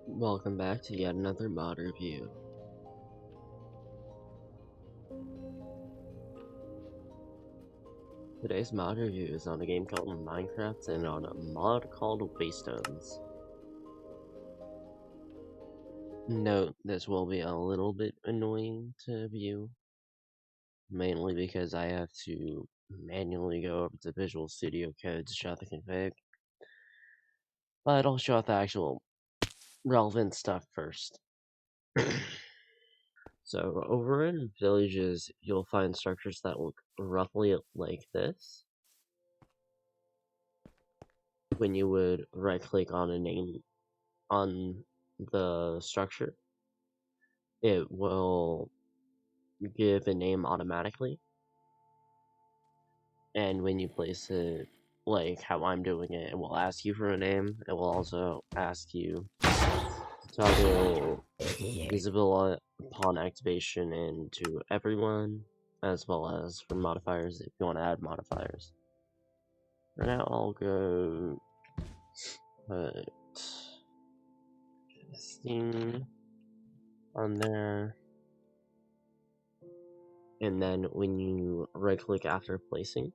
Welcome back to yet another mod review. Today's mod review is on a game called Minecraft and on a mod called Waystones. Note, this will be a little bit annoying to view, mainly because I have to manually go over to Visual Studio Code to show out the config. But I'll show out the actual relevant stuff first. So, over in villages, you'll find structures that look roughly like this. When you would right click on a name on the structure, it will give a name automatically, and when you place it like how I'm doing it, it will ask you for a name. It will also ask you to toggle visible upon activation into everyone, as well as for modifiers if you want to add modifiers. For now, I'll go put Steam on there, and then when you right click after placing,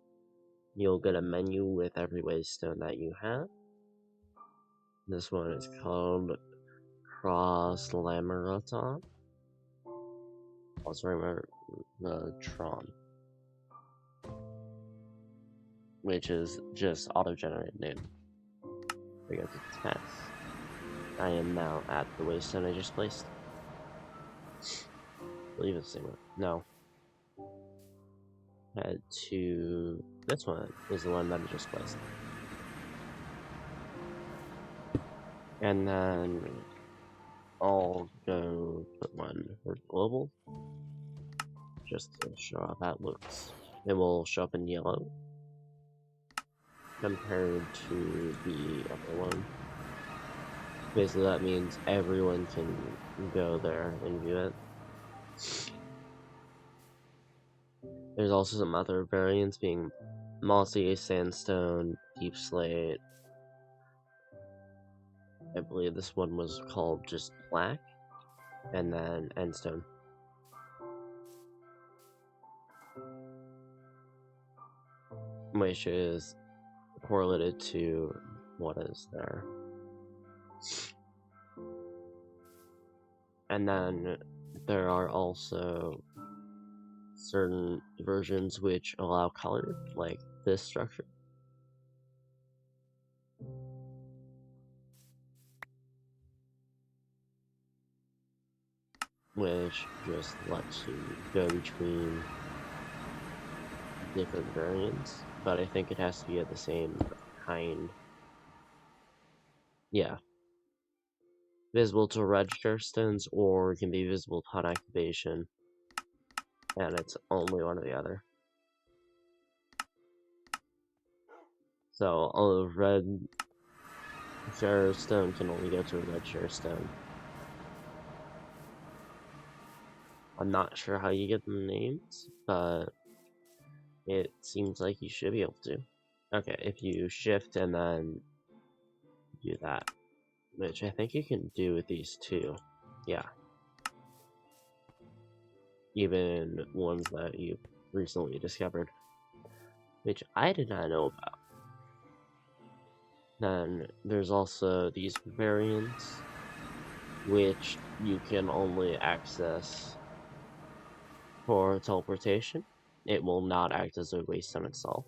you'll get a menu with every waystone that you have. This one is called Cross Lameraton. Also remember the Tron, which is just auto-generated name. We go to test. I am now at the waystone I just placed. I believe it's the same one. No. Head to this one is the one that I just placed. And then I'll go put one for global, just to show how that looks. It will show up in yellow compared to the other one. Basically, that means everyone can go there and view it. There's also some other variants, being mossy, sandstone, deep slate. I believe this one was called just black, and then endstone. Which is correlated to what is there. And then there are also certain versions which allow color, like this structure. Which just lets you go between different variants, but I think it has to be of the same kind. Yeah. Visible to register stones, or it can be visible upon activation, and it's only one or the other. So a red share stone can only go to a red share stone. I'm not sure how you get the names, but it seems like you should be able to. Okay, if you shift and then do that, which I think you can do with these two. Yeah. Even ones that you recently discovered, which I did not know about. Then there's also these variants, which you can only access for teleportation. It will not act as a waystone itself.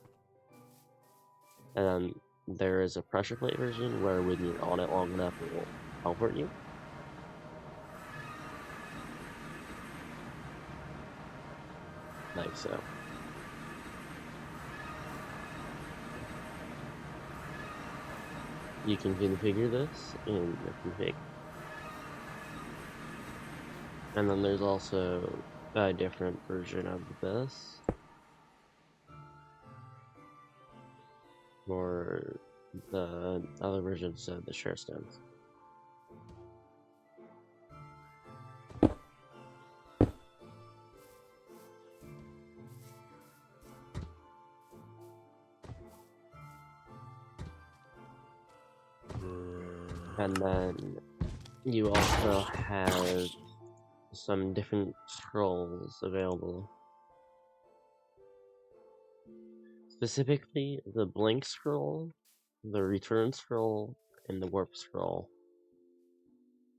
And then there is a pressure plate version where when you're on it long enough, it will teleport you. Like so. You can configure this in the config. And then there's also a different version of this for the other versions of the share stones. And then You also have some different scrolls available. Specifically, the Blink Scroll, the Return Scroll, and the Warp Scroll.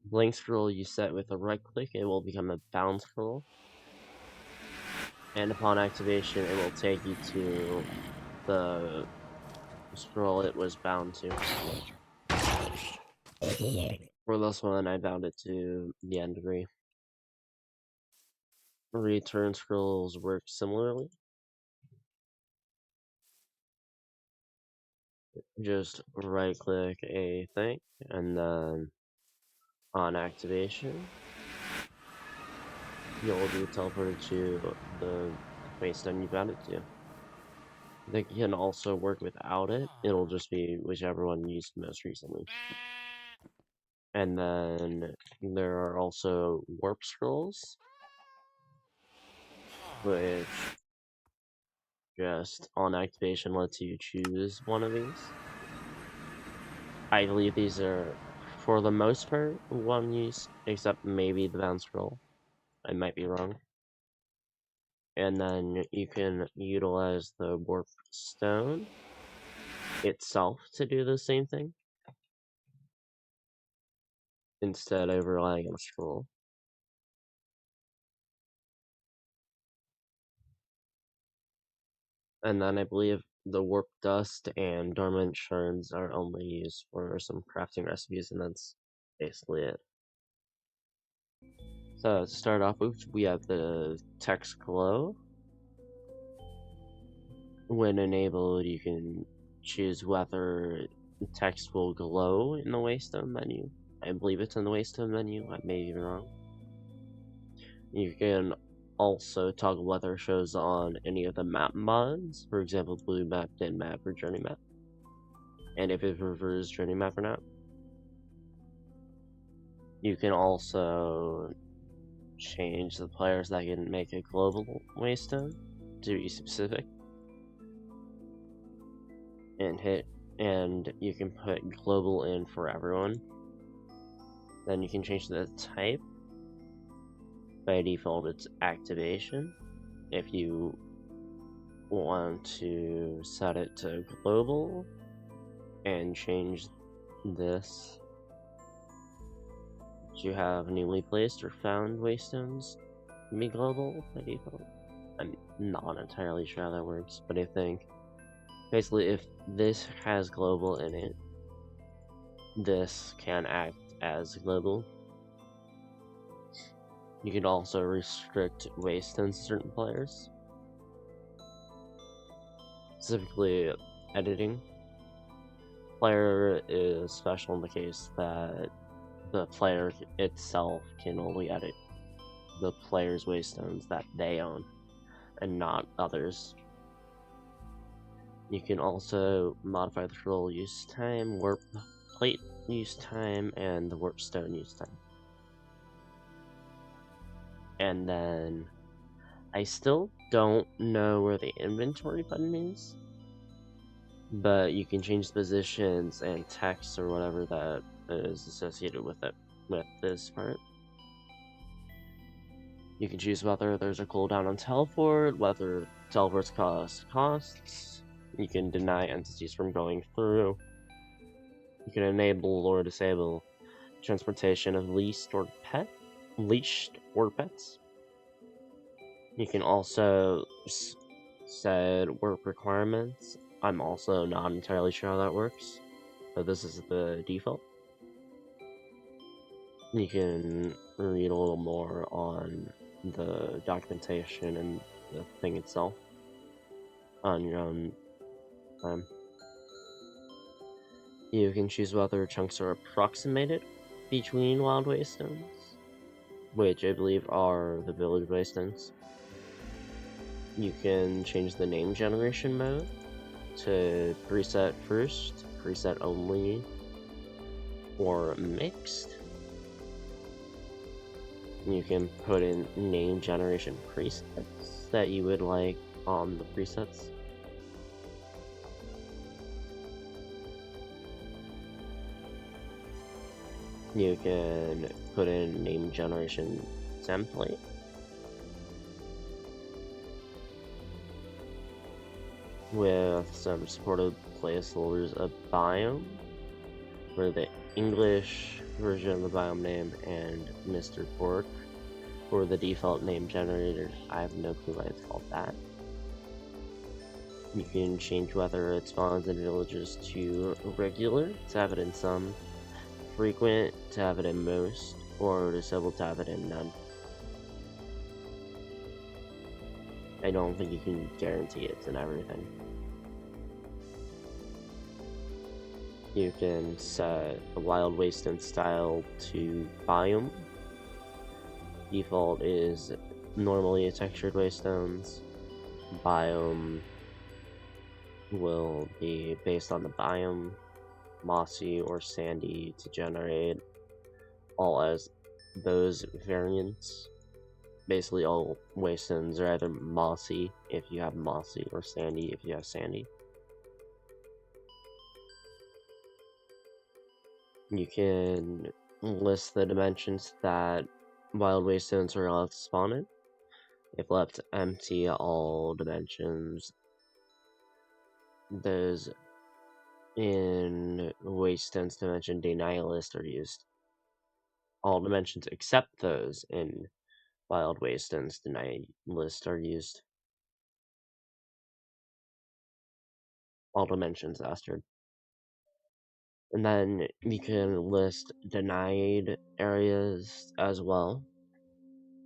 Blink Scroll you set with a right click, it will become a bound scroll. And upon activation, it will take you to the scroll it was bound to. For this one, I bound it to the end degree. Return scrolls work similarly. Just right click a thing, and then on activation, you'll be teleported to the Waystone you bound it to. They can also work without it, it'll just be whichever one you used most recently. And then there are also warp scrolls, which just on activation lets you choose one of these. I believe these are, for the most part, one use, except maybe the bound scroll. I might be wrong. And then you can utilize the warp stone itself to do the same thing, instead of relying on a scroll. And then I believe the warp dust and dormant shards are only used for some crafting recipes, and that's basically it. So to start off with, we have the text glow. When enabled, you can choose whether text will glow in the Waystone menu. I believe it's in the Waystone menu, I may be wrong. You can also toggle whether it shows on any of the map mods, for example, blue map, din map, or journey map, and if it prefers journey map or not. You can also change the players that can make a global Waystone to be specific, and you can put global in for everyone. Then you can change the type. By default, it's activation. If you want to set it to global and change this, you have newly placed or found Waystones be global by default. I'm not entirely sure how that works, but I think basically if this has global in it, this can act as global. You can also restrict Waystones to certain players. Specifically, editing. Player is special in the case that the player itself can only edit the player's Waystones that they own, and not others. You can also modify the scroll use time, warp plate use time, and the warp stone use time. And then I still don't know where the inventory button is, but you can change the positions and text or whatever that is associated with it with this part. You can choose whether there's a cooldown on teleport, whether teleports costs. You can deny entities from going through. You can enable or disable transportation of leashed or pets. You can also set work requirements. I'm also not entirely sure how that works, but this is the default. You can read a little more on the documentation and the thing itself on your own time. You can choose whether chunks are approximated between Wild Waystones, which I believe are the Village Waystones. You can change the name generation mode to preset first, preset only, or mixed. You can put in name generation presets that you would like on the presets. You can put in name generation template. With some supported placeholders of biome for the English version of the biome name and Mr. Pork for the default name generator. I have no clue why it's called that. You can change whether it spawns in villages to regular, to have it in some, frequent, to have it in most, or disabled to have it in none. I don't think you can guarantee it's in everything. You can set the Wild Wasteland style to biome. Default is normally a textured Waystones. Biome will be based on the biome, mossy or sandy to generate all as those variants. Basically all Waystones are either mossy if you have mossy or sandy if you have sandy. You can list the dimensions that Wild Waystones are allowed to spawn in. If left empty, all dimensions. Those in Waystones dimension deny list are used. All dimensions except those in Wild Wastelands deny list are used. All dimensions asterisk. And then you can list denied areas as well.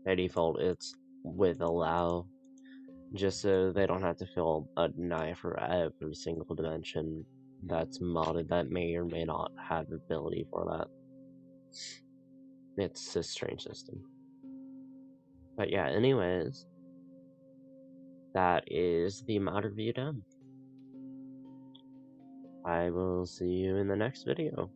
By default, it's with allow, just so they don't have to fill a deny for every single dimension that's modded that may or may not have ability for that. It's a strange system. But yeah, anyways, that is the mod review done. I will see you in the next video.